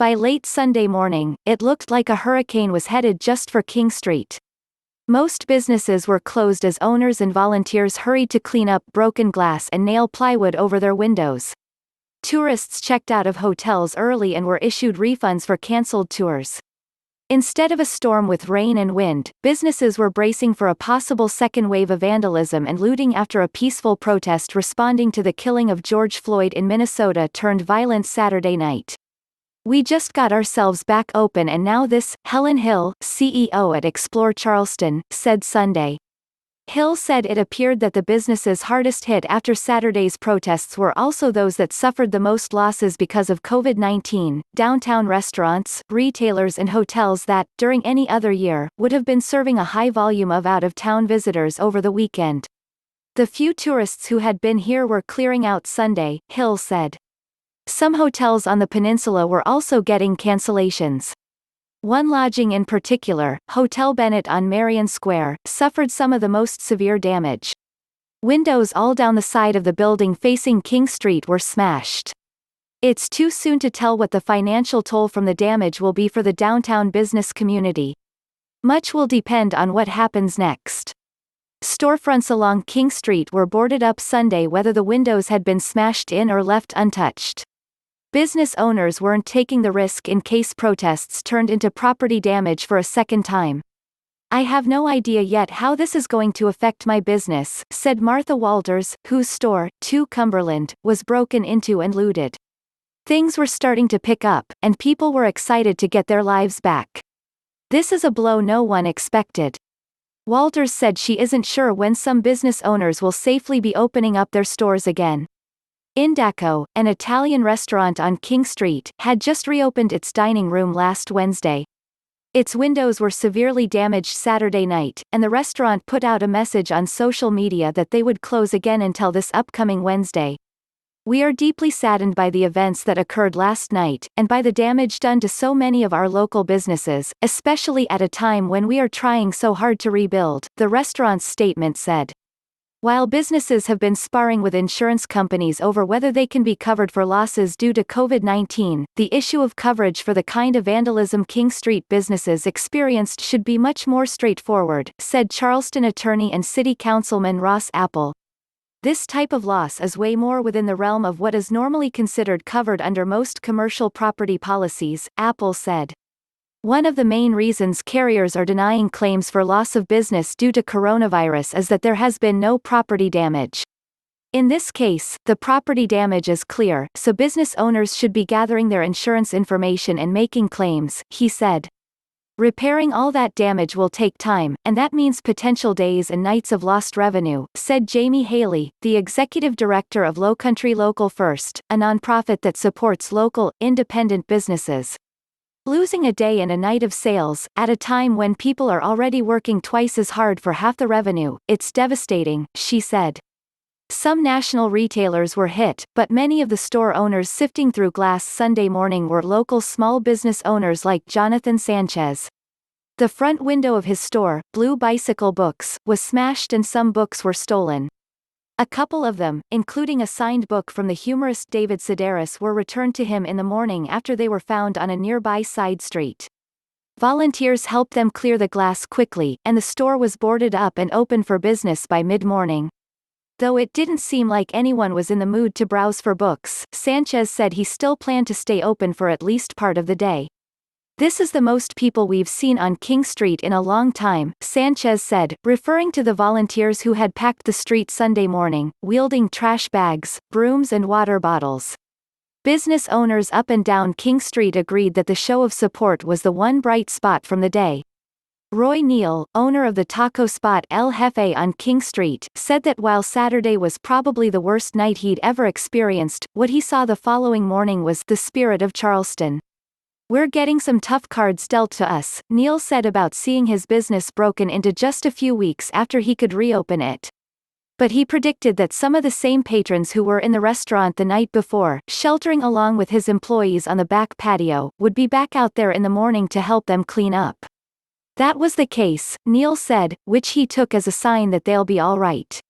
By late Sunday morning, it looked like a hurricane was headed just for King Street. Most businesses were closed as owners and volunteers hurried to clean up broken glass and nail plywood over their windows. Tourists checked out of hotels early and were issued refunds for canceled tours. Instead of a storm with rain and wind, businesses were bracing for a possible second wave of vandalism and looting after a peaceful protest responding to the killing of George Floyd in Minnesota turned violent Saturday night. "We just got ourselves back open and now this," Helen Hill, CEO at Explore Charleston, said Sunday. Hill said it appeared that the businesses hardest hit after Saturday's protests were also those that suffered the most losses because of COVID-19, downtown restaurants, retailers and hotels that, during any other year, would have been serving a high volume of out-of-town visitors over the weekend. "The few tourists who had been here were clearing out Sunday," Hill said. Some hotels on the peninsula were also getting cancellations. One lodging in particular, Hotel Bennett on Marion Square, suffered some of the most severe damage. Windows all down the side of the building facing King Street were smashed. It's too soon to tell what the financial toll from the damage will be for the downtown business community. Much will depend on what happens next. Storefronts along King Street were boarded up Sunday whether the windows had been smashed in or left untouched. Business owners weren't taking the risk in case protests turned into property damage for a second time. "I have no idea yet how this is going to affect my business," said Martha Walters, whose store, 2 Cumberland, was broken into and looted. "Things were starting to pick up, and people were excited to get their lives back. This is a blow no one expected." Walters said she isn't sure when some business owners will safely be opening up their stores again. Indaco, an Italian restaurant on King Street, had just reopened its dining room last Wednesday. Its windows were severely damaged Saturday night, and the restaurant put out a message on social media that they would close again until this upcoming Wednesday. "We are deeply saddened by the events that occurred last night, and by the damage done to so many of our local businesses, especially at a time when we are trying so hard to rebuild," the restaurant's statement said. While businesses have been sparring with insurance companies over whether they can be covered for losses due to COVID-19, the issue of coverage for the kind of vandalism King Street businesses experienced should be much more straightforward, said Charleston attorney and city councilman Ross Apple. "This type of loss is way more within the realm of what is normally considered covered under most commercial property policies," Apple said. "One of the main reasons carriers are denying claims for loss of business due to coronavirus is that there has been no property damage. In this case, the property damage is clear, so business owners should be gathering their insurance information and making claims," he said. "Repairing all that damage will take time, and that means potential days and nights of lost revenue," said Jamie Haley, the executive director of Lowcountry Local First, a nonprofit that supports local, independent businesses. "Losing a day and a night of sales, at a time when people are already working twice as hard for half the revenue, it's devastating," she said. Some national retailers were hit, but many of the store owners sifting through glass Sunday morning were local small business owners like Jonathan Sanchez. The front window of his store, Blue Bicycle Books, was smashed and some books were stolen. A couple of them, including a signed book from the humorist David Sedaris, were returned to him in the morning after they were found on a nearby side street. Volunteers helped them clear the glass quickly, and the store was boarded up and open for business by mid-morning. Though it didn't seem like anyone was in the mood to browse for books, Sanchez said he still planned to stay open for at least part of the day. "This is the most people we've seen on King Street in a long time," Sanchez said, referring to the volunteers who had packed the street Sunday morning, wielding trash bags, brooms and water bottles. Business owners up and down King Street agreed that the show of support was the one bright spot from the day. Roy Neal, owner of the taco spot El Jefe on King Street, said that while Saturday was probably the worst night he'd ever experienced, what he saw the following morning was the spirit of Charleston. "We're getting some tough cards dealt to us," Neal said about seeing his business broken into just a few weeks after he could reopen it. But he predicted that some of the same patrons who were in the restaurant the night before, sheltering along with his employees on the back patio, would be back out there in the morning to help them clean up. "That was the case," Neal said, which he took as a sign that they'll be all right.